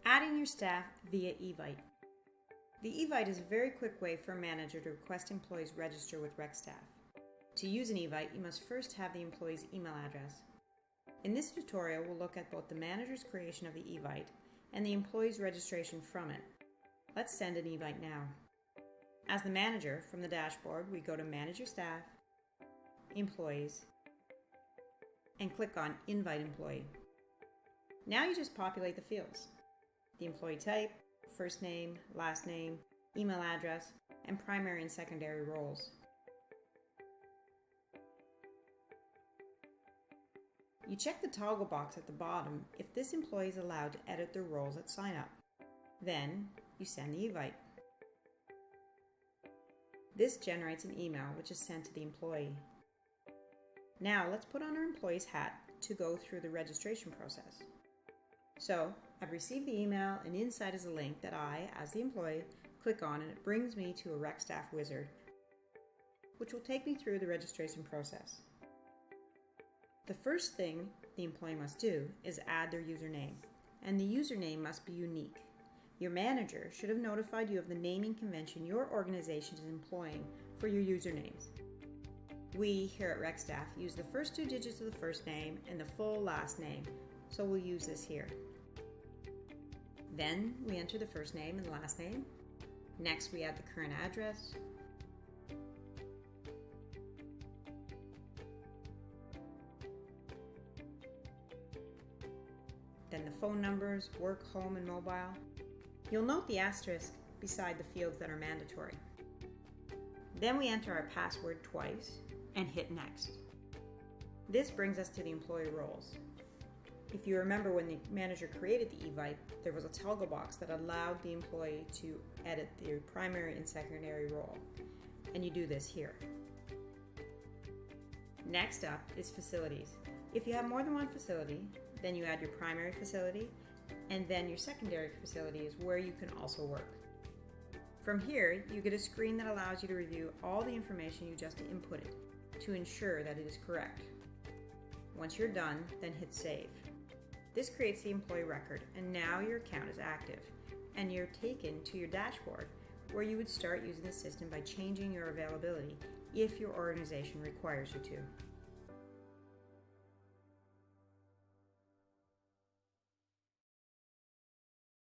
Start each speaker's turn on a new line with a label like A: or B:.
A: Adding your staff via evite. The evite is a very quick way for a manager to request employees register with RecStaff. To use an evite, you must first have the employee's email address. In this tutorial, we'll look at both the manager's creation of the evite and the employee's registration from it. Let's send an evite now. As the manager, from the dashboard, we go to Manage Your Staff, Employees, and click on Invite Employee. Now you just populate the fields: the employee type, first name, last name, email address, and primary and secondary roles. You check the toggle box at the bottom if this employee is allowed to edit their roles at sign up. Then you send the evite. This generates an email which is sent to the employee. Now let's put on our employee's hat to go through the registration process. So I've received the email, and inside is a link that I, as the employee, click on, and it brings me to a RecStaff wizard, which will take me through the registration process. The first thing the employee must do is add their username, and the username must be unique. Your manager should have notified you of the naming convention your organization is employing for your usernames. We here at RecStaff use the first two digits of the first name and the full last name, so we'll use this here. Then we enter the first name and last name. Next we add the current address. Then the phone numbers, work, home, and mobile. You'll note the asterisk beside the fields that are mandatory. Then we enter our password twice and hit Next. This brings us to the employee roles. If you remember, when the manager created the evite, there was a toggle box that allowed the employee to edit their primary and secondary role, and you do this here. Next up is facilities. If you have more than one facility, then you add your primary facility, and then your secondary facility is where you can also work. From here, you get a screen that allows you to review all the information you just inputted to ensure that it is correct. Once you're done, then hit Save. This creates the employee record, and now your account is active, and you're taken to your dashboard where you would start using the system by changing your availability if your organization requires you to.